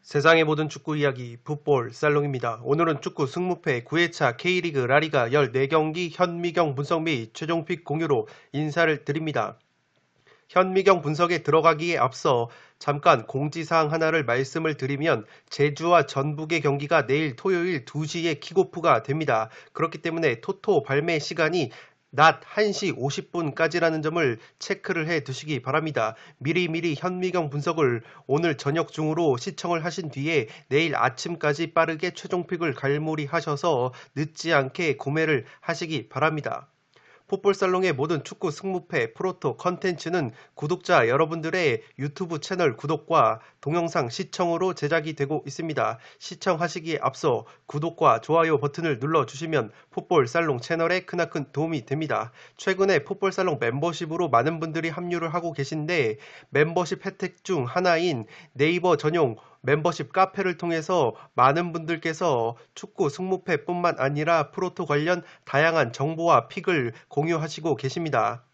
세상의 모든 축구 이야기 풋볼 살롱입니다. 오늘은 축구 승무패 9회차 K리그 라리가 14경기 현미경 분석 및 최종픽 공유로 인사를 드립니다. 현미경 분석에 들어가기에 앞서 잠깐 공지사항 하나를 말씀을 드리면 제주와 전북의 경기가 내일 토요일 2시에 킥오프가 됩니다. 그렇기 때문에 토토 발매 시간이 낮 1시 50분까지라는 점을 체크를 해 두시기 바랍니다. 미리미리 현미경 분석을 오늘 저녁 중으로 시청을 하신 뒤에 내일 아침까지 빠르게 최종픽을 갈무리하셔서 늦지 않게 구매를 하시기 바랍니다. 풋볼살롱의 모든 축구 승무패 프로토 컨텐츠는 구독자 여러분들의 유튜브 채널 구독과 동영상 시청으로 제작이 되고 있습니다. 시청하시기에 앞서 구독과 좋아요 버튼을 눌러주시면 풋볼살롱 채널에 크나큰 도움이 됩니다. 최근에 풋볼살롱 멤버십으로 많은 분들이 합류를 하고 계신데 멤버십 혜택 중 하나인 네이버 전용 멤버십 카페를 통해서 많은 분들께서 축구 승무패 뿐만 아니라 프로토 관련 다양한 정보와 픽을 공유하시고 계십니다.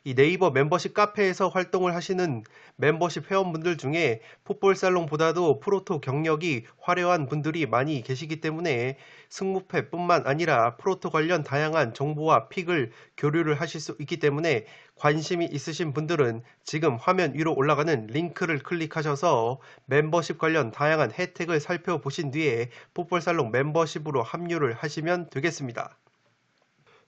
이 네이버 멤버십 카페에서 활동을 하시는 멤버십 회원분들 중에 풋볼살롱보다도 프로토 경력이 화려한 분들이 많이 계시기 때문에 승무패 뿐만 아니라 프로토 관련 다양한 정보와 픽을 교류를 하실 수 있기 때문에 관심이 있으신 분들은 지금 화면 위로 올라가는 링크를 클릭하셔서 멤버십 관련 다양한 혜택을 살펴보신 뒤에 풋볼살롱 멤버십으로 합류를 하시면 되겠습니다.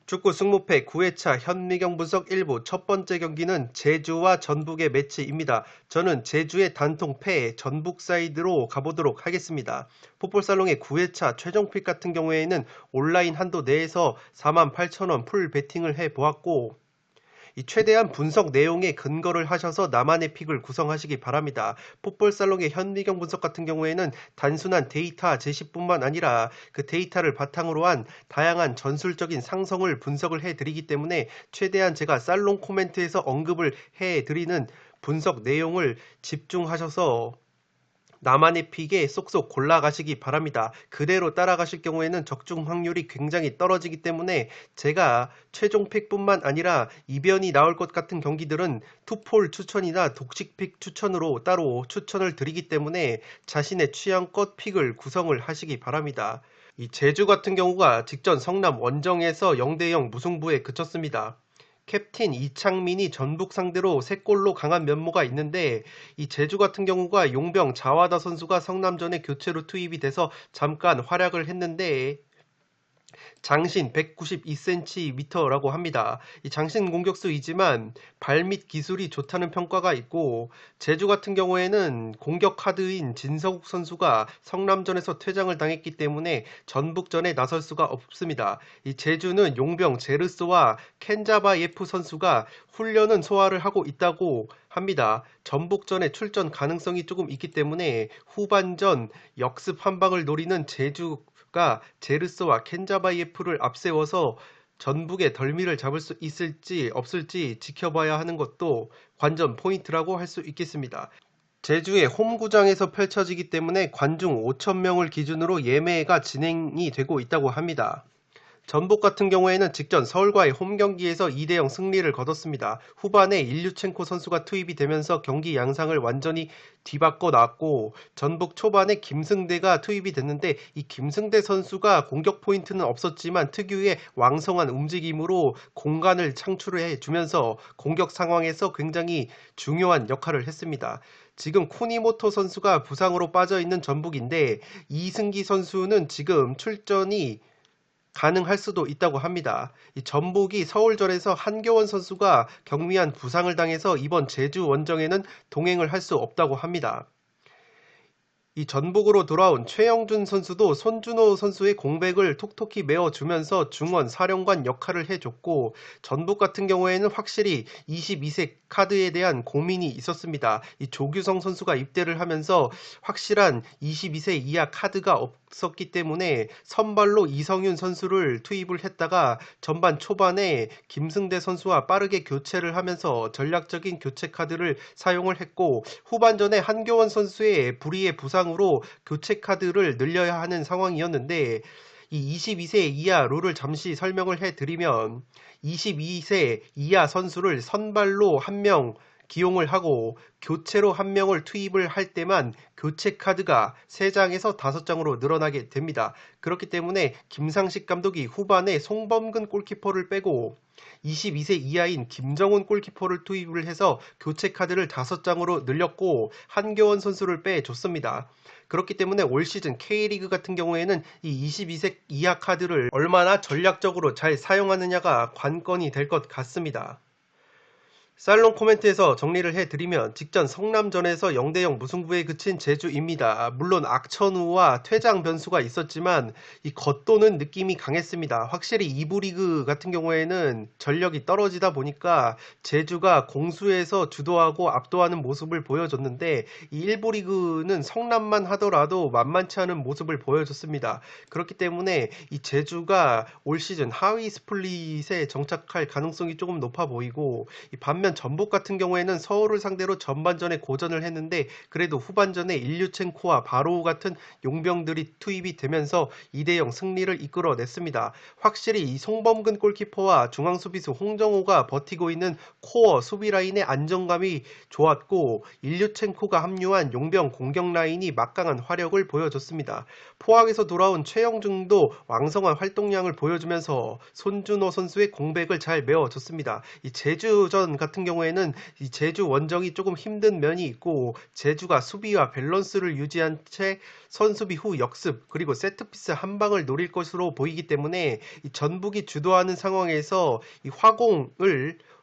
축구 승무패 9회차 현미경 분석 1부 첫 번째 경기는 제주와 전북의 매치입니다. 저는 제주의 단통 패 전북 사이드로 가보도록 하겠습니다. 풋볼살롱의 9회차 최종픽 같은 경우에는 온라인 한도 내에서 48,000원 풀 베팅을 해보았고 이 최대한 분석 내용에 근거를 하셔서 나만의 픽을 구성하시기 바랍니다. 풋볼살롱의 현미경 분석 같은 경우에는 단순한 데이터 제시뿐만 아니라 그 데이터를 바탕으로 한 다양한 전술적인 상성을 분석을 해드리기 때문에 최대한 제가 살롱 코멘트에서 언급을 해드리는 분석 내용을 집중하셔서 나만의 픽에 쏙쏙 골라가시기 바랍니다. 그대로 따라가실 경우에는 적중 확률이 굉장히 떨어지기 때문에 제가 최종 픽뿐만 아니라 이변이 나올 것 같은 경기들은 투폴 추천이나 독식픽 추천으로 따로 추천을 드리기 때문에 자신의 취향껏 픽을 구성을 하시기 바랍니다. 이 제주 같은 경우가 직전 성남 원정에서 0대0 무승부에 그쳤습니다. 캡틴 이창민이 전북 상대로 3골로 강한 면모가 있는데 이 제주 같은 경우가 용병 자와다 선수가 성남전에 교체로 투입이 돼서 잠깐 활약을 했는데 장신 192cm라고 합니다. 이 장신 공격수이지만 발밑 기술이 좋다는 평가가 있고 제주 같은 경우에는 공격 카드인 진서국 선수가 성남전에서 퇴장을 당했기 때문에 전북전에 나설 수가 없습니다. 이 제주는 용병 제르스와 켄자바예프 선수가 훈련은 소화를 하고 있다고 합니다. 전북전에 출전 가능성이 조금 있기 때문에 후반전 역습 한 방을 노리는 제주가 제르스와 켄자바예프를 앞세워서 전북의 덜미를 잡을 수 있을지 없을지 지켜봐야 하는 것도 관전 포인트라고 할 수 있겠습니다. 제주의 홈구장에서 펼쳐지기 때문에 관중 5,000명을 기준으로 예매가 진행이 되고 있다고 합니다. 전북 같은 경우에는 직전 서울과의 홈경기에서 2대0 승리를 거뒀습니다. 후반에 일류첸코 선수가 투입이 되면서 경기 양상을 완전히 뒤바꿔 놨고 전북 초반에 김승대가 투입이 됐는데 이 김승대 선수가 공격 포인트는 없었지만 특유의 왕성한 움직임으로 공간을 창출해 주면서 공격 상황에서 굉장히 중요한 역할을 했습니다. 지금 쿠니모토 선수가 부상으로 빠져있는 전북인데 이승기 선수는 지금 출전이 가능할 수도 있다고 합니다. 이 전북이 서울전에서 한교원 선수가 경미한 부상을 당해서 이번 제주 원정에는 동행을 할 수 없다고 합니다. 이 전북으로 돌아온 최영준 선수도 손준호 선수의 공백을 톡톡히 메워주면서 중원 사령관 역할을 해줬고 전북 같은 경우에는 확실히 22세 카드에 대한 고민이 있었습니다. 이 조규성 선수가 입대를 하면서 확실한 22세 이하 카드가 없었기 때문에 선발로 이성윤 선수를 투입을 했다가 전반 초반에 김승대 선수와 빠르게 교체를 하면서 전략적인 교체 카드를 사용을 했고 후반전에 한교원 선수의 불의의 부상 대상으로 교체 카드를 늘려야 하는 상황이었는데, 이 22세 이하 룰을 잠시 설명을 해드리면 22세 이하 선수를 선발로 한 명 기용을 하고 교체로 한 명을 투입을 할 때만 교체 카드가 3장에서 5장으로 늘어나게 됩니다. 그렇기 때문에 김상식 감독이 후반에 송범근 골키퍼를 빼고 22세 이하인 김정훈 골키퍼를 투입을 해서 교체 카드를 5장으로 늘렸고 한교원 선수를 빼줬습니다. 그렇기 때문에 올 시즌 K리그 같은 경우에는 이 22세 이하 카드를 얼마나 전략적으로 잘 사용하느냐가 관건이 될 것 같습니다. 살롱 코멘트에서 정리를 해드리면 직전 성남전에서 0대0 무승부에 그친 제주입니다. 물론 악천후와 퇴장 변수가 있었지만 이 겉도는 느낌이 강했습니다. 확실히 2부 리그 같은 경우에는 전력이 떨어지다 보니까 제주가 공수에서 주도하고 압도하는 모습을 보여줬는데 이 1부 리그는 성남만 하더라도 만만치 않은 모습을 보여줬습니다. 그렇기 때문에 이 제주가 올 시즌 하위 스플릿에 정착할 가능성이 조금 높아 보이고 반면 전북 같은 경우에는 서울을 상대로 전반전에 고전을 했는데 그래도 후반전에 일류첸코와 바로우 같은 용병들이 투입이 되면서 2대0 승리를 이끌어냈습니다. 확실히 이 송범근 골키퍼와 중앙수비수 홍정호가 버티고 있는 코어 수비 라인의 안정감이 좋았고 일류첸코가 합류한 용병 공격 라인이 막강한 화력을 보여줬습니다. 포항에서 돌아온 최영중도 왕성한 활동량을 보여주면서 손준호 선수의 공백을 잘 메워줬습니다. 이 제주전 같은 경우에는 이 제주 원정이 조금 힘든 면이 있고 제주가 수비와 밸런스를 유지한 채 선수비 후 역습 그리고 세트피스 한 방을 노릴 것으로 보이기 때문에 이 전북이 주도하는 상황에서 이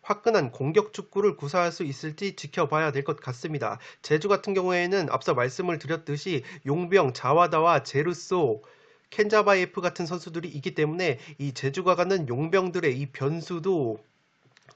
화끈한 공격 축구를 구사할 수 있을지 지켜봐야 될 것 같습니다. 제주 같은 경우에는 앞서 말씀을 드렸듯이 용병 자와다와 제르소 켄자바예프 같은 선수들이 있기 때문에 이 제주가 갖는 용병들의 이 변수도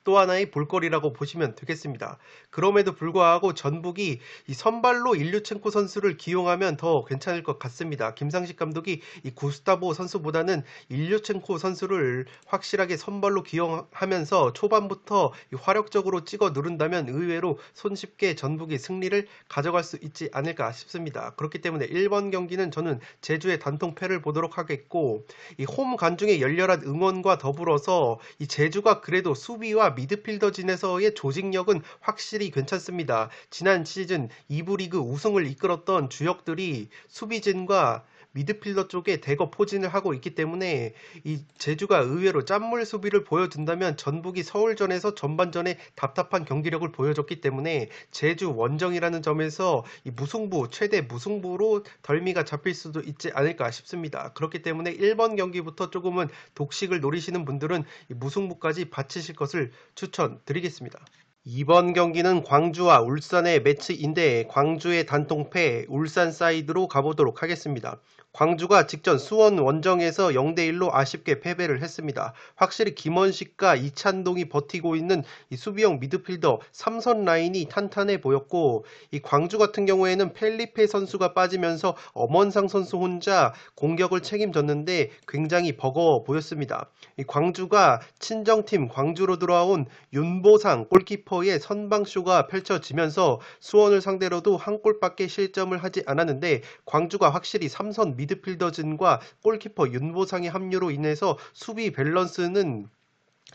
또 하나의 볼거리라고 보시면 되겠습니다. 그럼에도 불구하고 전북이 이 선발로 일류첸코 선수를 기용하면 더 괜찮을 것 같습니다. 김상식 감독이 이 구스타보 선수보다는 일류첸코 선수를 확실하게 선발로 기용하면서 초반부터 화력적으로 찍어 누른다면 의외로 손쉽게 전북이 승리를 가져갈 수 있지 않을까 싶습니다. 그렇기 때문에 1번 경기는 저는 제주의 단통패를 보도록 하겠고 이 홈 관중의 열렬한 응원과 더불어서 이 제주가 그래도 수비와 미드필더진에서의 조직력은 확실히 괜찮습니다. 지난 시즌 2부 리그 우승을 이끌었던 주역들이 수비진과 미드필더 쪽에 대거 포진을 하고 있기 때문에 이 제주가 의외로 짠물 수비를 보여준다면 전북이 서울전에서 전반전에 답답한 경기력을 보여줬기 때문에 제주 원정이라는 점에서 이 무승부 최대 무승부로 덜미가 잡힐 수도 있지 않을까 싶습니다. 그렇기 때문에 1번 경기부터 조금은 독식을 노리시는 분들은 이 무승부까지 바치실 것을 추천드리겠습니다. 이번 경기는 광주와 울산의 매치인데 광주의 단통패 울산 사이드로 가보도록 하겠습니다. 광주가 직전 수원 원정에서 0대1로 아쉽게 패배를 했습니다. 확실히 김원식과 이찬동이 버티고 있는 이 수비형 미드필더 3선 라인이 탄탄해 보였고 이 광주 같은 경우에는 펠리페 선수가 빠지면서 엄원상 선수 혼자 공격을 책임졌는데 굉장히 버거워 보였습니다. 이 광주가 친정팀 광주로 들어온 윤보상 골키퍼의 선방쇼가 펼쳐지면서 수원을 상대로도 한 골밖에 실점을 하지 않았는데 광주가 확실히 3선 미드필더진과 골키퍼 윤보상의 합류로 인해서 수비 밸런스는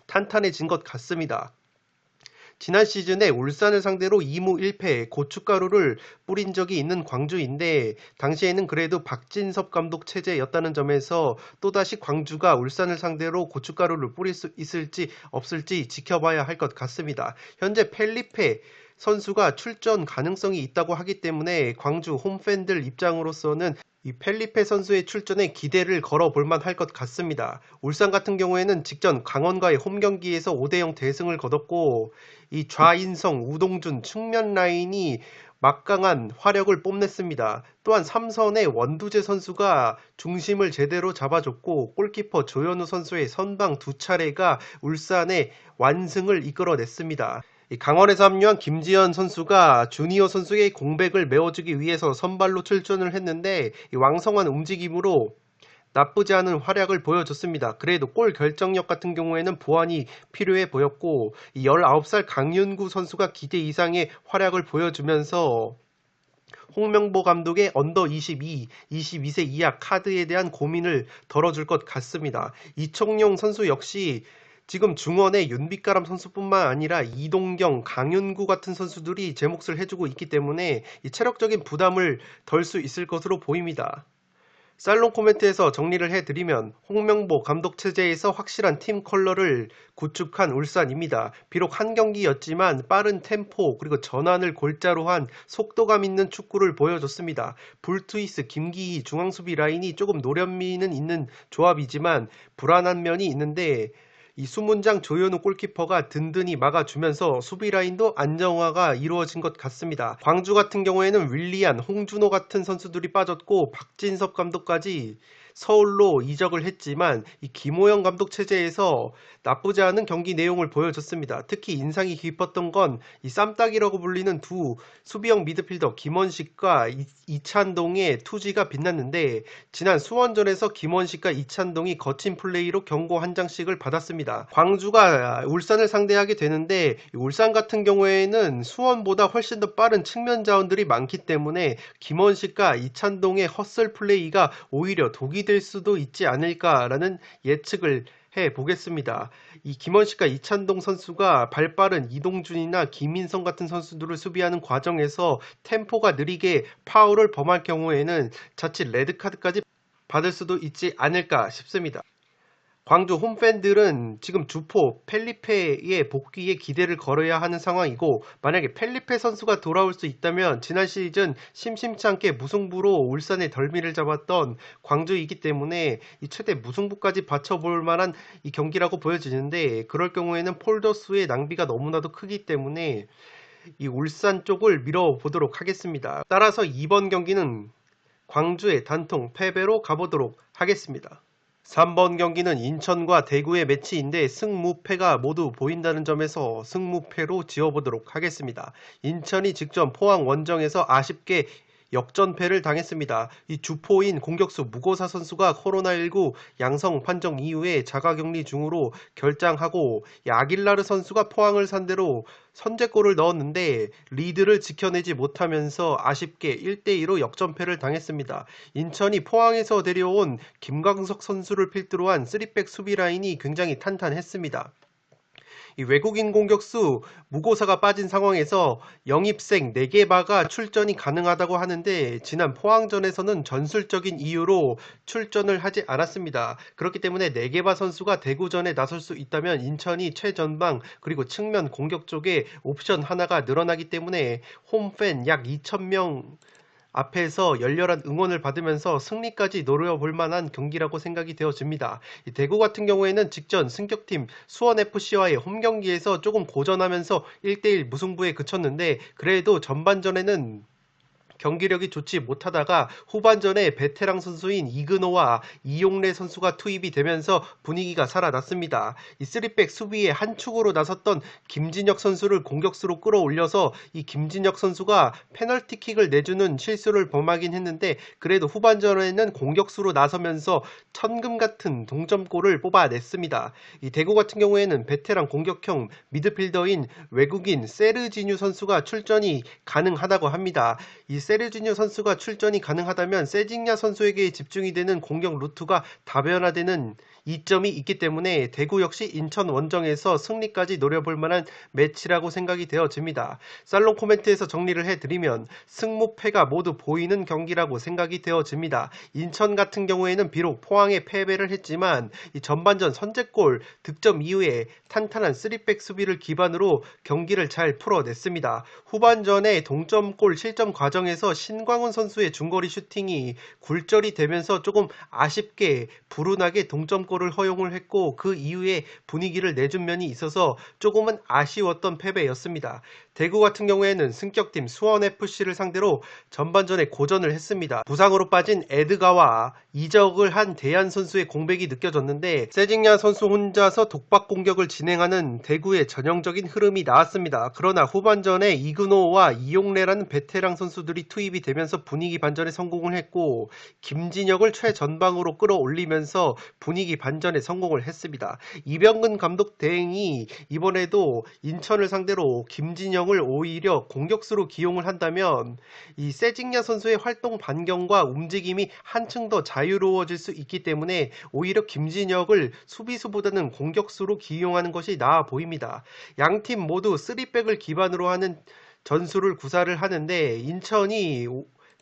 탄탄해진 것 같습니다. 지난 시즌에 울산을 상대로 2무 1패 고춧가루를 뿌린 적이 있는 광주인데 당시에는 그래도 박진섭 감독 체제였다는 점에서 또다시 광주가 울산을 상대로 고춧가루를 뿌릴 수 있을지 없을지 지켜봐야 할 것 같습니다. 현재 펠리페 선수가 출전 가능성이 있다고 하기 때문에 광주 홈팬들 입장으로서는 이 펠리페 선수의 출전에 기대를 걸어볼 만할 것 같습니다. 울산 같은 경우에는 직전 강원과의 홈경기에서 5대0 대승을 거뒀고 이 좌인성, 우동준, 측면 라인이 막강한 화력을 뽐냈습니다. 또한 3선의 원두재 선수가 중심을 제대로 잡아줬고 골키퍼 조현우 선수의 선방 2차례가 울산의 완승을 이끌어냈습니다. 강원에서 합류한 김지현 선수가 주니어 선수의 공백을 메워주기 위해서 선발로 출전을 했는데 왕성한 움직임으로 나쁘지 않은 활약을 보여줬습니다. 그래도 골 결정력 같은 경우에는 보완이 필요해 보였고 19살 강윤구 선수가 기대 이상의 활약을 보여주면서 홍명보 감독의 언더 22, 22세 이하 카드에 대한 고민을 덜어줄 것 같습니다. 이청용 선수 역시 지금 중원의 윤빛가람 선수뿐만 아니라 이동경, 강윤구 같은 선수들이 제 몫을 해주고 있기 때문에 이 체력적인 부담을 덜 수 있을 것으로 보입니다. 살롱 코멘트에서 정리를 해드리면 홍명보 감독 체제에서 확실한 팀 컬러를 구축한 울산입니다. 비록 한 경기였지만 빠른 템포 그리고 전환을 골자로 한 속도감 있는 축구를 보여줬습니다. 불투이스, 김기희 중앙수비 라인이 조금 노련미는 있는 조합이지만 불안한 면이 있는데 이 수문장 조현우 골키퍼가 든든히 막아주면서 수비 라인도 안정화가 이루어진 것 같습니다. 광주 같은 경우에는 윌리안, 홍준호 같은 선수들이 빠졌고 박진섭 감독까지 서울로 이적을 했지만 이 김호영 감독 체제에서 나쁘지 않은 경기 내용을 보여줬습니다. 특히 인상이 깊었던 건 이 쌈딱이라고 불리는 두 수비형 미드필더 김원식과 이찬동의 투지가 빛났는데 지난 수원전에서 김원식과 이찬동이 거친 플레이로 경고 한 장씩을 받았습니다. 광주가 울산을 상대하게 되는데 울산 같은 경우에는 수원보다 훨씬 더 빠른 측면 자원들이 많기 때문에 김원식과 이찬동의 헛슬 플레이가 오히려 독이 될 수도 있지 않을까라는 예측을 해보겠습니다. 이 김원식과 이찬동 선수가 발빠른 이동준이나 김인성 같은 선수들을 수비하는 과정에서 템포가 느리게 파울을 범할 경우에는 자칫 레드카드까지 받을 수도 있지 않을까 싶습니다. 광주 홈팬들은 지금 주포 펠리페의 복귀에 기대를 걸어야 하는 상황이고 만약에 펠리페 선수가 돌아올 수 있다면 지난 시즌 심심치 않게 무승부로 울산의 덜미를 잡았던 광주이기 때문에 이 최대 무승부까지 받쳐볼 만한 이 경기라고 보여지는데 그럴 경우에는 폴더스의 낭비가 너무나도 크기 때문에 이 울산 쪽을 밀어보도록 하겠습니다. 따라서 이번 경기는 광주의 단통 패배로 가보도록 하겠습니다. 3번 경기는 인천과 대구의 매치인데 승무패가 모두 보인다는 점에서 승무패로 지어보도록 하겠습니다. 인천이 직전 포항 원정에서 아쉽게 역전패를 당했습니다. 이 주포인 공격수 무고사 선수가 코로나19 양성 판정 이후에 자가격리 중으로 결장하고 아길라르 선수가 포항을 상대로 선제골을 넣었는데 리드를 지켜내지 못하면서 아쉽게 1대2로 역전패를 당했습니다. 인천이 포항에서 데려온 김광석 선수를 필두로 한 3백 수비 라인이 굉장히 탄탄했습니다. 이 외국인 공격수 무고사가 빠진 상황에서 영입생 네게바가 출전이 가능하다고 하는데 지난 포항전에서는 전술적인 이유로 출전을 하지 않았습니다. 그렇기 때문에 네게바 선수가 대구전에 나설 수 있다면 인천이 최전방 그리고 측면 공격 쪽에 옵션 하나가 늘어나기 때문에 홈팬 약 2,000명 앞에서 열렬한 응원을 받으면서 승리까지 노려볼 만한 경기라고 생각이 되어집니다. 대구 같은 경우에는 직전 승격팀 수원FC와의 홈경기에서 조금 고전하면서 1대1 무승부에 그쳤는데 그래도 전반전에는 경기력이 좋지 못하다가 후반전에 베테랑 선수인 이근호와 이용래 선수가 투입이 되면서 분위기가 살아났습니다. 이 3백 수비에 한 축으로 나섰던 김진혁 선수를 공격수로 끌어올려서 이 김진혁 선수가 페널티킥을 내주는 실수를 범하긴 했는데 그래도 후반전에는 공격수로 나서면서 천금 같은 동점골을 뽑아냈습니다. 이 대구 같은 경우에는 베테랑 공격형 미드필더인 외국인 세르지뉴 선수가 출전이 가능하다고 합니다. 이 세르지뉴 선수가 출전이 가능하다면 세징야 선수에게 집중이 되는 공격 루트가 다변화되는 이점이 있기 때문에 대구 역시 인천 원정에서 승리까지 노려볼 만한 매치라고 생각이 되어집니다. 살롱 코멘트에서 정리를 해드리면 승무패가 모두 보이는 경기라고 생각이 되어집니다. 인천 같은 경우에는 비록 포항에 패배를 했지만 이 전반전 선제골 득점 이후에 탄탄한 3백 수비를 기반으로 경기를 잘 풀어냈습니다. 후반전에 동점골 실점 과정에서 신광훈 선수의 중거리 슈팅이 굴절이 되면서 조금 아쉽게 불운하게 동점골을 허용을 했고 그 이후에 분위기를 내준 면이 있어서 조금은 아쉬웠던 패배였습니다. 대구 같은 경우에는 승격팀 수원FC를 상대로 전반전에 고전을 했습니다. 부상으로 빠진 에드가와 이적을 한 대한 선수의 공백이 느껴졌는데 세징야 선수 혼자서 독박 공격을 진행하는 대구의 전형적인 흐름이 나왔습니다. 그러나 후반전에 이근호와 이용래라는 베테랑 선수들이 투입이 되면서 분위기 반전에 성공을 했고 김진혁을 최전방으로 끌어올리면서 분위기 반전에 성공을 했습니다. 이병근 감독 대행이 이번에도 인천을 상대로 김진혁 김진영을 오히려 공격수로 기용을 한다면 이 세징야 선수의 활동 반경과 움직임이 한층 더 자유로워질 수 있기 때문에 오히려 김진영을 수비수보다는 공격수로 기용하는 것이 나아 보입니다. 양팀 모두 3백을 기반으로 하는 전술을 구사를 하는데 인천이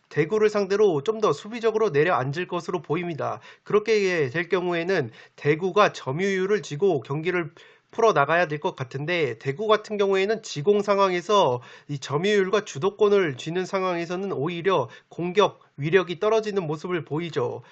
대구를 상대로 좀 더 수비적으로 내려앉을 것으로 보입니다. 그렇게 될 경우에는 대구가 점유율을 쥐고 경기를 풀어나가야 될 것 같은데 대구 같은 경우에는 지공 상황에서 이 점유율과 주도권을 쥐는 상황에서는 오히려 공격 위력이 떨어지는 모습을 보이죠.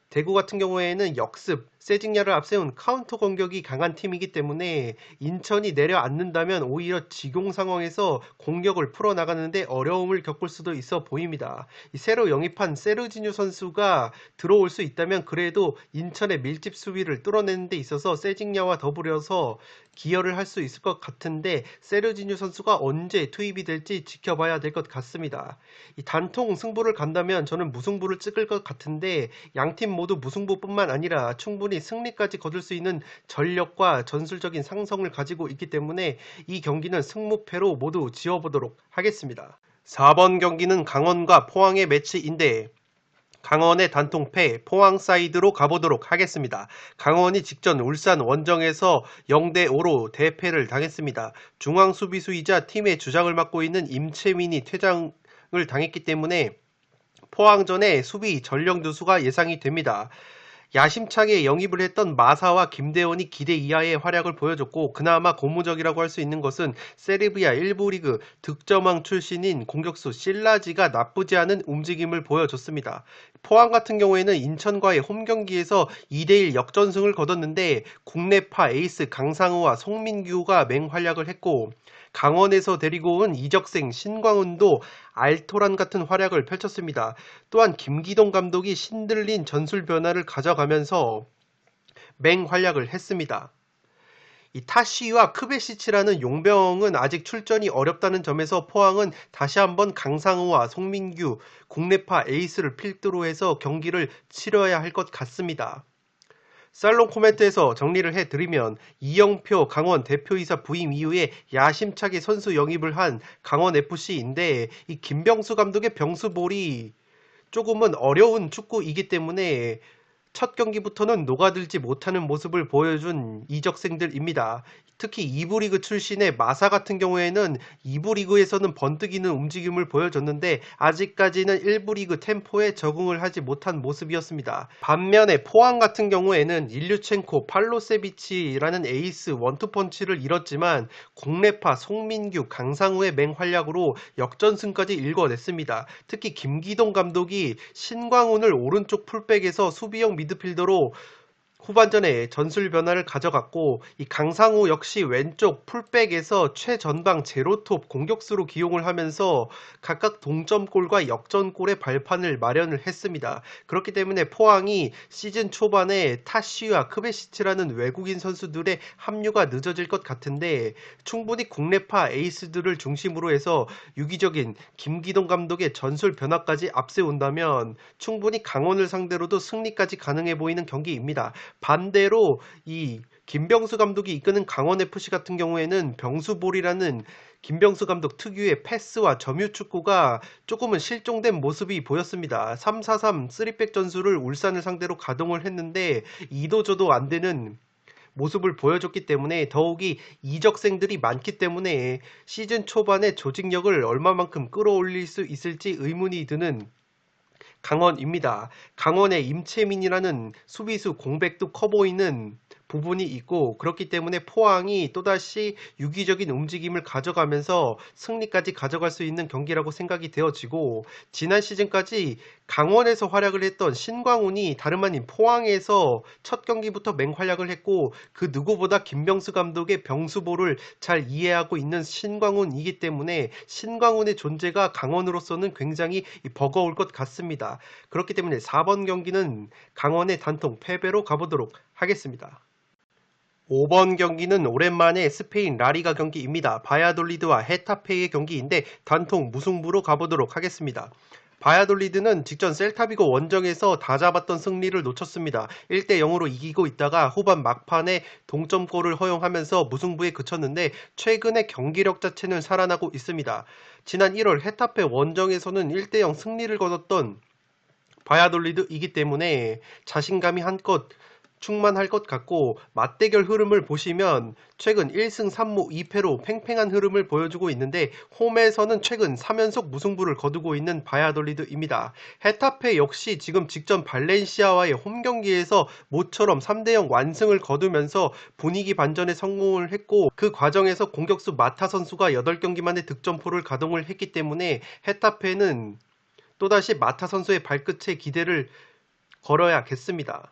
대구 같은 경우에는 역습, 세징야를 앞세운 카운터 공격이 강한 팀이기 때문에 인천이 내려앉는다면 오히려 지공 상황에서 공격을 풀어나가는데 어려움을 겪을 수도 있어 보입니다. 이 새로 영입한 세르지뉴 선수가 들어올 수 있다면 그래도 인천의 밀집 수비를 뚫어내는 데 있어서 세징야와 더불어서 기여를 할 수 있을 것 같은데 세르지뉴 선수가 언제 투입이 될지 지켜봐야 될 것 같습니다. 이 단통 승부를 간다면 저는 무승부를 찍을 것 같은데 양팀 모두 무승부뿐만 아니라 충분히 승리까지 거둘 수 있는 전력과 전술적인 상성을 가지고 있기 때문에 이 경기는 승무패로 모두 지어보도록 하겠습니다. 4번 경기는 강원과 포항의 매치인데 강원의 단통패 포항 사이드로 가보도록 하겠습니다. 강원이 직전 울산 원정에서 0대5로 대패를 당했습니다. 중앙 수비수이자 팀의 주장을 맡고 있는 임채민이 퇴장을 당했기 때문에 포항전의 수비 전력 누수가 예상이 됩니다. 야심차게 영입을 했던 마사와 김대원이 기대 이하의 활약을 보여줬고 그나마 고무적이라고 할 수 있는 것은 세르비아 1부 리그 득점왕 출신인 공격수 실라지가 나쁘지 않은 움직임을 보여줬습니다. 포항 같은 경우에는 인천과의 홈경기에서 2대1 역전승을 거뒀는데 국내파 에이스 강상우와 송민규가 맹활약을 했고 강원에서 데리고 온 이적생 신광훈도 알토란 같은 활약을 펼쳤습니다. 또한 김기동 감독이 신들린 전술 변화를 가져가면서 맹활약을 했습니다. 이 타시와 크베시치라는 용병은 아직 출전이 어렵다는 점에서 포항은 다시 한번 강상우와 송민규 국내파 에이스를 필두로 해서 경기를 치러야 할 것 같습니다. 살롱 코멘트에서 정리를 해드리면 이영표 강원 대표이사 부임 이후에 야심차게 선수 영입을 한 강원FC인데 이 김병수 감독의 병수볼이 조금은 어려운 축구이기 때문에 첫 경기부터는 녹아들지 못하는 모습을 보여준 이적생들입니다. 특히 2부 리그 출신의 마사 같은 경우에는 2부 리그에서는 번뜩이는 움직임을 보여줬는데 아직까지는 1부 리그 템포에 적응을 하지 못한 모습이었습니다. 반면에 포항 같은 경우에는 일류첸코, 팔로세비치라는 에이스 원투펀치를 잃었지만 국내파 송민규, 강상우의 맹활약으로 역전승까지 일궈냈습니다. 특히 김기동 감독이 신광훈을 오른쪽 풀백에서 수비형 미드필더로 후반전에 전술 변화를 가져갔고 이 강상우 역시 왼쪽 풀백에서 최전방 제로톱 공격수로 기용을 하면서 각각 동점골과 역전골의 발판을 마련을 했습니다. 그렇기 때문에 포항이 시즌 초반에 타시와 크베시치라는 외국인 선수들의 합류가 늦어질 것 같은데 충분히 국내파 에이스들을 중심으로 해서 유기적인 김기동 감독의 전술 변화까지 앞세운다면 충분히 강원을 상대로도 승리까지 가능해 보이는 경기입니다. 반대로 이 김병수 감독이 이끄는 강원FC 같은 경우에는 병수볼이라는 김병수 감독 특유의 패스와 점유축구가 조금은 실종된 모습이 보였습니다. 3-4-3 3백 전술을 울산을 상대로 가동을 했는데 이도저도 안 되는 모습을 보여줬기 때문에 더욱이 이적생들이 많기 때문에 시즌 초반에 조직력을 얼마만큼 끌어올릴 수 있을지 의문이 드는 강원입니다. 강원의 임채민이라는 수비수 공백도 커 보이는 부분이 있고 그렇기 때문에 포항이 또다시 유기적인 움직임을 가져가면서 승리까지 가져갈 수 있는 경기라고 생각이 되어지고 지난 시즌까지 강원에서 활약을 했던 신광훈이 다름 아닌 포항에서 첫 경기부터 맹활약을 했고 그 누구보다 김병수 감독의 병수볼을 잘 이해하고 있는 신광훈이기 때문에 신광훈의 존재가 강원으로서는 굉장히 버거울 것 같습니다. 그렇기 때문에 4번 경기는 강원의 단통 패배로 가보도록 하겠습니다. 5번 경기는 오랜만에 스페인 라리가 경기입니다. 바야돌리드와 헤타페의 경기인데 단통 무승부로 가보도록 하겠습니다. 바야돌리드는 직전 셀타비고 원정에서 다 잡았던 승리를 놓쳤습니다. 1대0으로 이기고 있다가 후반 막판에 동점골을 허용하면서 무승부에 그쳤는데 최근의 경기력 자체는 살아나고 있습니다. 지난 1월 헤타페 원정에서는 1대0 승리를 거뒀던 바야돌리드이기 때문에 자신감이 한껏 충만할 것 같고, 맞대결 흐름을 보시면 최근 1승 3무 2패로 팽팽한 흐름을 보여주고 있는데 홈에서는 최근 3연속 무승부를 거두고 있는 바야돌리드입니다. 헤타페 역시 지금 직전 발렌시아와의 홈 경기에서 모처럼 3대0 완승을 거두면서 분위기 반전에 성공을 했고, 그 과정에서 공격수 마타 선수가 8경기 만에 득점포를 가동을 했기 때문에 헤타페는 또다시 마타 선수의 발끝에 기대를 걸어야겠습니다.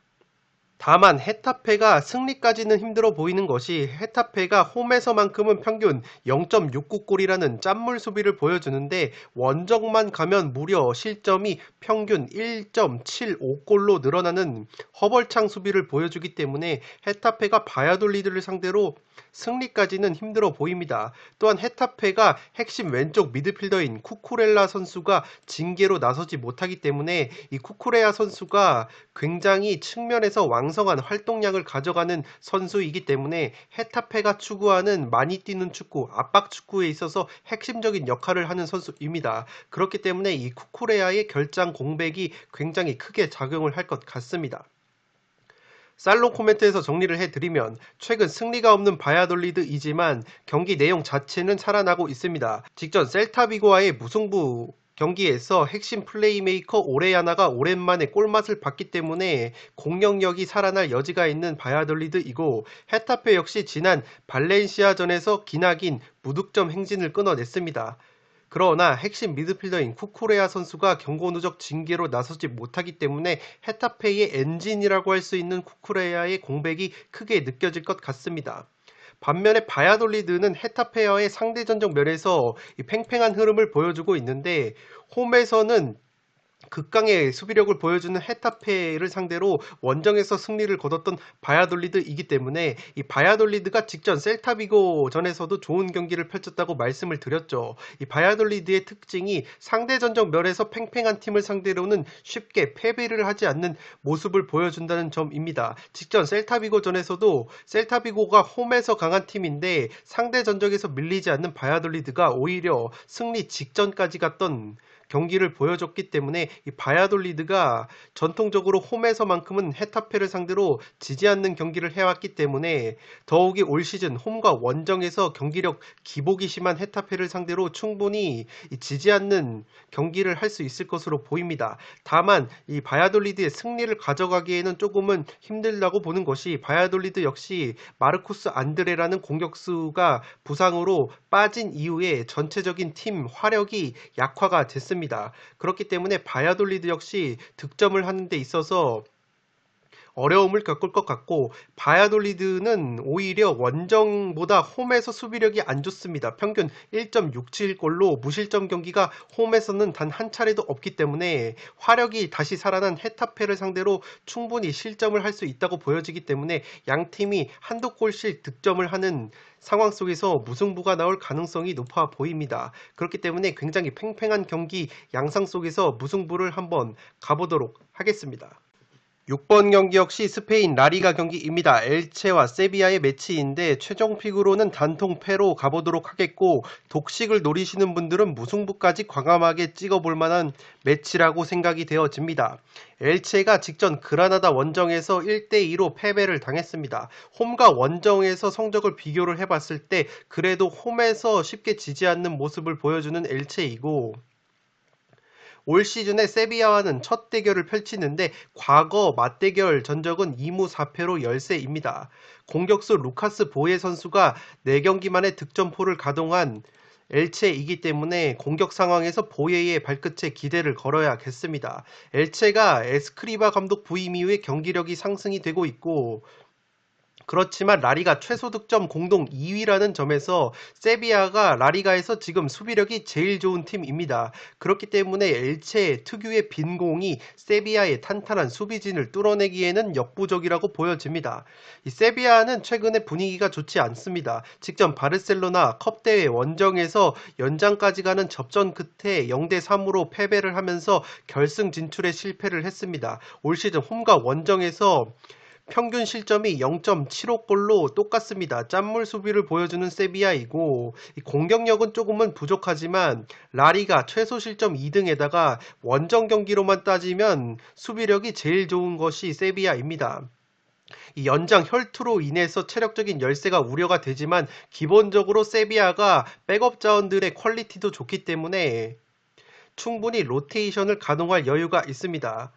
다만 헤타페가 승리까지는 힘들어 보이는 것이, 헤타페가 홈에서만큼은 평균 0.69골이라는 짠물 수비를 보여주는데 원정만 가면 무려 실점이 평균 1.75골로 늘어나는 허벌창 수비를 보여주기 때문에 헤타페가 바야돌리드를 상대로 승리까지는 힘들어 보입니다. 또한 헤타페가 핵심 왼쪽 미드필더인 쿠쿠렐라 선수가 징계로 나서지 못하기 때문에 이 쿠쿠레아 선수가 굉장히 측면에서 왕성한 활동량을 가져가는 선수이기 때문에 헤타페가 추구하는 많이 뛰는 축구, 압박 축구에 있어서 핵심적인 역할을 하는 선수입니다. 그렇기 때문에 이 쿠쿠레아의 결장 공백이 굉장히 크게 작용을 할 것 같습니다. 살롱 코멘트에서 정리를 해드리면, 최근 승리가 없는 바야돌리드이지만 경기 내용 자체는 살아나고 있습니다. 직전 셀타비고와의 무승부 경기에서 핵심 플레이메이커 오레야나가 오랜만에 골맛을 봤기 때문에 공격력이 살아날 여지가 있는 바야돌리드이고, 헤타페 역시 지난 발렌시아전에서 기나긴 무득점 행진을 끊어냈습니다. 그러나 핵심 미드필더인 쿠쿠레아 선수가 경고 누적 징계로 나서지 못하기 때문에 헤타페의 엔진이라고 할 수 있는 쿠쿠레아의 공백이 크게 느껴질 것 같습니다. 반면에 바야돌리드는 헤타페와의 상대전적 면에서 이 팽팽한 흐름을 보여주고 있는데, 홈에서는 극강의 수비력을 보여주는 헤타페를 상대로 원정에서 승리를 거뒀던 바야돌리드이기 때문에 이 바야돌리드가 직전 셀타비고 전에서도 좋은 경기를 펼쳤다고 말씀을 드렸죠. 이 바야돌리드의 특징이 상대전적 면에서 팽팽한 팀을 상대로는 쉽게 패배를 하지 않는 모습을 보여준다는 점입니다. 직전 셀타비고 전에서도 셀타비고가 홈에서 강한 팀인데 상대 전적에서 밀리지 않는 바야돌리드가 오히려 승리 직전까지 갔던 경기를 보여줬기 때문에 이 바야돌리드가 전통적으로 홈에서만큼은 헤타페를 상대로 지지 않는 경기를 해왔기 때문에 더욱이 올 시즌 홈과 원정에서 경기력 기복이 심한 헤타페를 상대로 충분히 지지 않는 경기를 할 수 있을 것으로 보입니다. 다만 이 바야돌리드의 승리를 가져가기에는 조금은 힘들다고 보는 것이, 바야돌리드 역시 마르코스 안드레라는 공격수가 부상으로 빠진 이후에 전체적인 팀 화력이 약화가 됐습니다. 그렇기 때문에 바야돌리드 역시 득점을 하는 데 있어서 어려움을 겪을 것 같고, 바야돌리드는 오히려 원정보다 홈에서 수비력이 안 좋습니다. 평균 1.67골로 무실점 경기가 홈에서는 단 한 차례도 없기 때문에 화력이 다시 살아난 헤타페를 상대로 충분히 실점을 할 수 있다고 보여지기 때문에 양팀이 한두 골씩 득점을 하는 상황 속에서 무승부가 나올 가능성이 높아 보입니다. 그렇기 때문에 굉장히 팽팽한 경기 양상 속에서 무승부를 한번 가보도록 하겠습니다. 6번 경기 역시 스페인 라리가 경기입니다. 엘체와 세비야의 매치인데 최종 픽으로는 단통 패로 가보도록 하겠고, 독식을 노리시는 분들은 무승부까지 과감하게 찍어볼 만한 매치라고 생각이 되어집니다. 엘체가 직전 그라나다 원정에서 1대2로 패배를 당했습니다. 홈과 원정에서 성적을 비교를 해봤을 때 그래도 홈에서 쉽게 지지 않는 모습을 보여주는 엘체이고, 올 시즌에 세비야와는 첫 대결을 펼치는데 과거 맞대결 전적은 2무 4패로 열세입니다. 공격수 루카스 보예 선수가 4경기 만에 득점포를 가동한 엘체이기 때문에 공격 상황에서 보예의 발끝에 기대를 걸어야겠습니다. 엘체가 에스크리바 감독 부임 이후에 경기력이 상승이 되고 있고, 그렇지만 라리가 최소 득점 공동 2위라는 점에서 세비야가 라리가에서 지금 수비력이 제일 좋은 팀입니다. 그렇기 때문에 엘체 특유의 빈공이 세비야의 탄탄한 수비진을 뚫어내기에는 역부족이라고 보여집니다. 이 세비야는 최근에 분위기가 좋지 않습니다. 직전 바르셀로나 컵대회 원정에서 연장까지 가는 접전 끝에 0대3으로 패배를 하면서 결승 진출에 실패를 했습니다. 올 시즌 홈과 원정에서 평균 실점이 0.75골로 똑같습니다. 짠물 수비를 보여주는 세비야이고 공격력은 조금은 부족하지만 라리가 최소 실점 2등에다가 원정 경기로만 따지면 수비력이 제일 좋은 것이 세비야입니다. 이 연장 혈투로 인해서 체력적인 열세가 우려가 되지만 기본적으로 세비야가 백업 자원들의 퀄리티도 좋기 때문에 충분히 로테이션을 가동할 여유가 있습니다.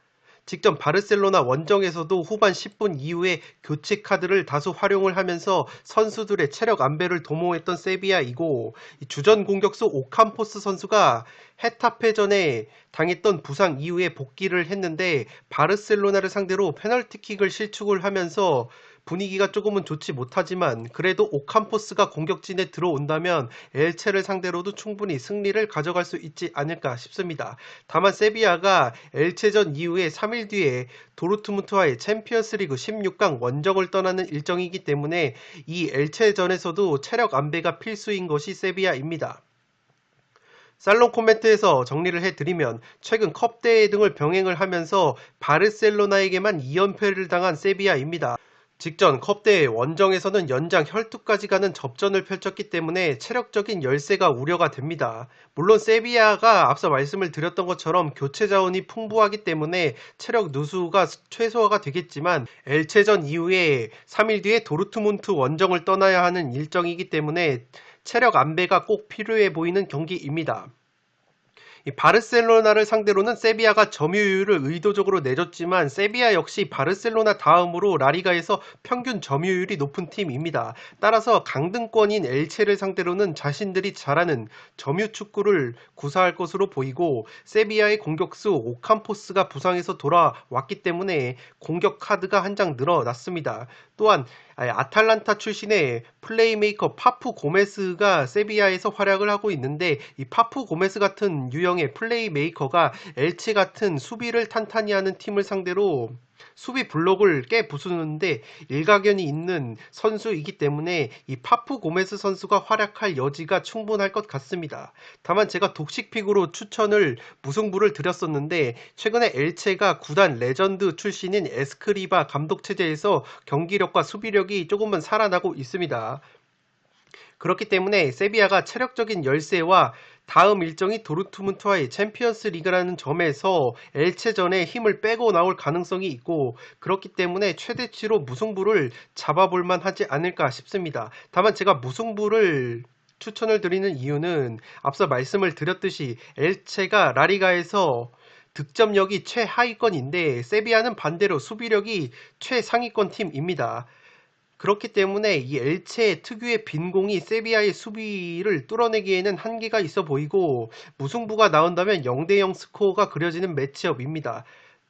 직전 바르셀로나 원정에서도 후반 10분 이후에 교체 카드를 다수 활용을 하면서 선수들의 체력 안배를 도모했던 세비야이고 주전 공격수 오캄포스 선수가 헤타페전에 당했던 부상 이후에 복귀를 했는데 바르셀로나를 상대로 페널티킥을 실축을 하면서 분위기가 조금은 좋지 못하지만 그래도 오캄포스가 공격진에 들어온다면 엘체를 상대로도 충분히 승리를 가져갈 수 있지 않을까 싶습니다. 다만 세비야가 엘체전 이후에 3일 뒤에 도르트문트와의 챔피언스리그 16강 원정을 떠나는 일정이기 때문에 이 엘체전에서도 체력 안배가 필수인 것이 세비야입니다. 살롱 코멘트에서 정리를 해드리면 최근 컵대회 등을 병행을 하면서 바르셀로나에게만 2연패를 당한 세비야입니다. 직전 컵대회 원정에서는 연장 혈투까지 가는 접전을 펼쳤기 때문에 체력적인 열세가 우려가 됩니다. 물론 세비야가 앞서 말씀을 드렸던 것처럼 교체 자원이 풍부하기 때문에 체력 누수가 최소화가 되겠지만 엘체전 이후에 3일 뒤에 도르트문트 원정을 떠나야 하는 일정이기 때문에 체력 안배가 꼭 필요해 보이는 경기입니다. 바르셀로나를 상대로는 세비야가 점유율을 의도적으로 내줬지만 세비야 역시 바르셀로나 다음으로 라리가에서 평균 점유율이 높은 팀입니다. 따라서 강등권인 엘체를 상대로는 자신들이 잘하는 점유 축구를 구사할 것으로 보이고 세비야의 공격수 오캄포스가 부상에서 돌아왔기 때문에 공격 카드가 한 장 늘어났습니다. 또한 아탈란타 출신의 플레이메이커 파푸 고메스가 세비야에서 활약을 하고 있는데 이 파푸 고메스 같은 유형의 플레이메이커가 엘체 같은 수비를 탄탄히 하는 팀을 상대로 수비 블록을 깨 부수는데 일가견이 있는 선수이기 때문에 이 파푸 고메스 선수가 활약할 여지가 충분할 것 같습니다. 다만 제가 독식픽으로 추천을 무승부를 드렸었는데 최근에 엘체가 구단 레전드 출신인 에스크리바 감독 체제에서 경기력과 수비력이 조금은 살아나고 있습니다. 그렇기 때문에 세비야가 체력적인 열세와 다음 일정이 도르트문트와의 챔피언스 리그라는 점에서 엘체전에 힘을 빼고 나올 가능성이 있고 그렇기 때문에 최대치로 무승부를 잡아볼 만하지 않을까 싶습니다. 다만 제가 무승부를 추천을 드리는 이유는 앞서 말씀을 드렸듯이 엘체가 라리가에서 득점력이 최하위권인데 세비야는 반대로 수비력이 최상위권 팀입니다. 그렇기 때문에 이 엘체 특유의 빈공이 세비야의 수비를 뚫어내기에는 한계가 있어 보이고 무승부가 나온다면 0대0 스코어가 그려지는 매치업입니다.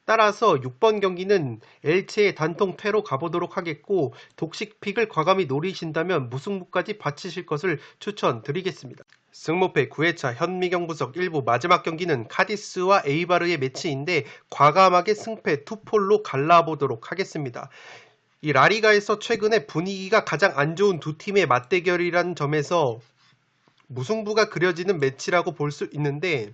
따라서 6번 경기는 엘체의 단통패로 가보도록 하겠고 독식픽을 과감히 노리신다면 무승부까지 바치실 것을 추천드리겠습니다. 승무패 9회차 현미경 분석 1부 마지막 경기는 카디스와 에이바르의 매치인데 과감하게 승패 투폴로 갈라보도록 하겠습니다. 이 라리가에서 최근에 분위기가 가장 안 좋은 두 팀의 맞대결이라는 점에서 무승부가 그려지는 매치라고 볼 수 있는데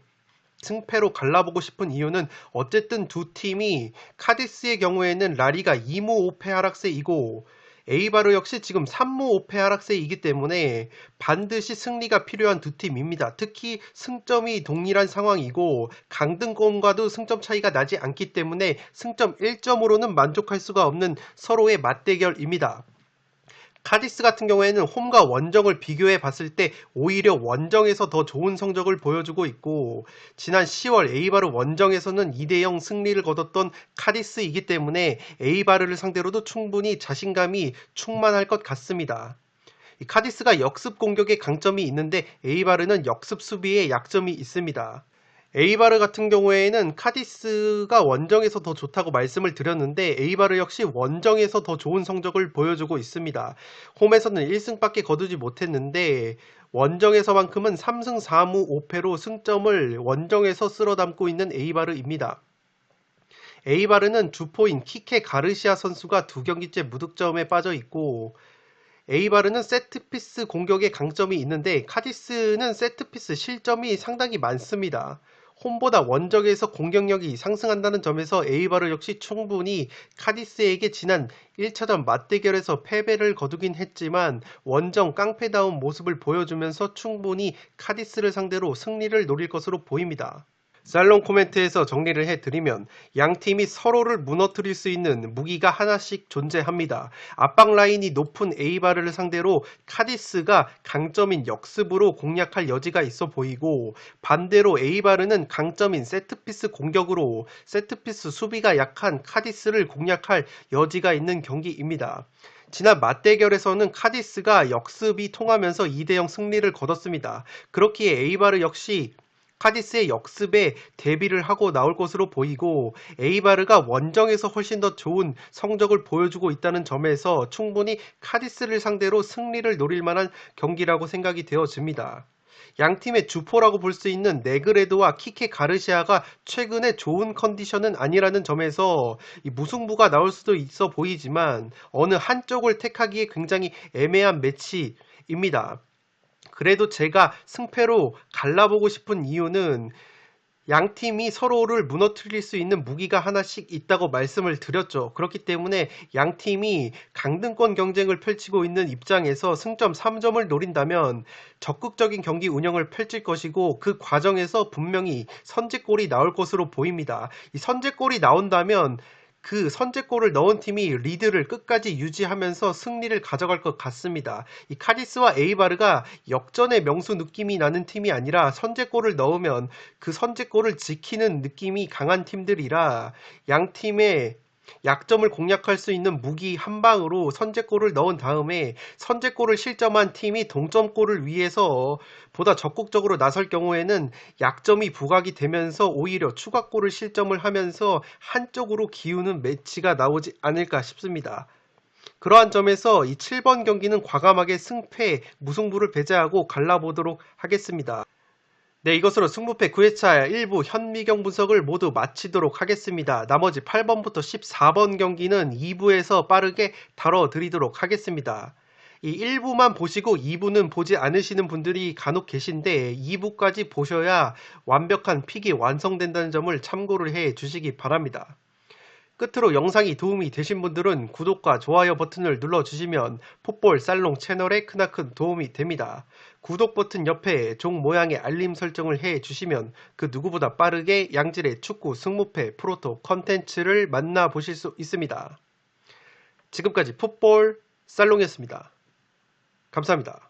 승패로 갈라보고 싶은 이유는 어쨌든 두 팀이 카디스의 경우에는 라리가 2무 5패 하락세이고 에이바르 역시 지금 3무 5패 하락세이기 때문에 반드시 승리가 필요한 두 팀입니다. 특히 승점이 동일한 상황이고 강등권과도 승점 차이가 나지 않기 때문에 승점 1점으로는 만족할 수가 없는 서로의 맞대결입니다. 카디스 같은 경우에는 홈과 원정을 비교해 봤을 때 오히려 원정에서 더 좋은 성적을 보여주고 있고 지난 10월 에이바르 원정에서는 2대0 승리를 거뒀던 카디스이기 때문에 에이바르를 상대로도 충분히 자신감이 충만할 것 같습니다. 이 카디스가 역습 공격에 강점이 있는데 에이바르는 역습 수비에 약점이 있습니다. 에이바르 같은 경우에는 카디스가 원정에서 더 좋다고 말씀을 드렸는데 에이바르 역시 원정에서 더 좋은 성적을 보여주고 있습니다. 홈에서는 1승밖에 거두지 못했는데 원정에서만큼은 3승 4무 5패로 승점을 원정에서 쓸어담고 있는 에이바르입니다. 에이바르는 주포인 키케 가르시아 선수가 2경기째 무득점에 빠져 있고 에이바르는 세트피스 공격에 강점이 있는데 카디스는 세트피스 실점이 상당히 많습니다. 홈보다 원정에서 공격력이 상승한다는 점에서 에이바르 역시 충분히 카디스에게 지난 1차전 맞대결에서 패배를 거두긴 했지만 원정 깡패다운 모습을 보여주면서 충분히 카디스를 상대로 승리를 노릴 것으로 보입니다. 살롱 코멘트에서 정리를 해드리면 양팀이 서로를 무너뜨릴 수 있는 무기가 하나씩 존재합니다. 압박 라인이 높은 에이바르를 상대로 카디스가 강점인 역습으로 공략할 여지가 있어 보이고 반대로 에이바르는 강점인 세트피스 공격으로 세트피스 수비가 약한 카디스를 공략할 여지가 있는 경기입니다. 지난 맞대결에서는 카디스가 역습이 통하면서 2대0 승리를 거뒀습니다. 그렇기에 에이바르 역시 카디스의 역습에 대비를 하고 나올 것으로 보이고 에이바르가 원정에서 훨씬 더 좋은 성적을 보여주고 있다는 점에서 충분히 카디스를 상대로 승리를 노릴 만한 경기라고 생각이 되어집니다. 양팀의 주포라고 볼 수 있는 네그레드와 키케 가르시아가 최근에 좋은 컨디션은 아니라는 점에서 무승부가 나올 수도 있어 보이지만 어느 한쪽을 택하기에 굉장히 애매한 매치입니다. 그래도 제가 승패로 갈라보고 싶은 이유는 양팀이 서로를 무너뜨릴 수 있는 무기가 하나씩 있다고 말씀을 드렸죠. 그렇기 때문에 양팀이 강등권 경쟁을 펼치고 있는 입장에서 승점 3점을 노린다면 적극적인 경기 운영을 펼칠 것이고 그 과정에서 분명히 선제골이 나올 것으로 보입니다. 이 선제골이 나온다면 그 선제골을 넣은 팀이 리드를 끝까지 유지하면서 승리를 가져갈 것 같습니다. 이 카디스와 에이바르가 역전의 명수 느낌이 나는 팀이 아니라 선제골을 넣으면 그 선제골을 지키는 느낌이 강한 팀들이라 양 팀의 약점을 공략할 수 있는 무기 한 방으로 선제골을 넣은 다음에 선제골을 실점한 팀이 동점골을 위해서 보다 적극적으로 나설 경우에는 약점이 부각이 되면서 오히려 추가골을 실점을 하면서 한쪽으로 기우는 매치가 나오지 않을까 싶습니다. 그러한 점에서 이 7번 경기는 과감하게 승패, 무승부를 배제하고 갈라보도록 하겠습니다. 네, 이것으로 승부패 9회차 1부 현미경 분석을 모두 마치도록 하겠습니다. 나머지 8번부터 14번 경기는 2부에서 빠르게 다뤄드리도록 하겠습니다. 이 1부만 보시고 2부는 보지 않으시는 분들이 간혹 계신데 2부까지 보셔야 완벽한 픽이 완성된다는 점을 참고를 해 주시기 바랍니다. 끝으로 영상이 도움이 되신 분들은 구독과 좋아요 버튼을 눌러주시면 풋볼 살롱 채널에 크나큰 도움이 됩니다. 구독 버튼 옆에 종 모양의 알림 설정을 해주시면 그 누구보다 빠르게 양질의 축구 승무패 프로토 컨텐츠를 만나보실 수 있습니다. 지금까지 풋볼 살롱이었습니다. 감사합니다.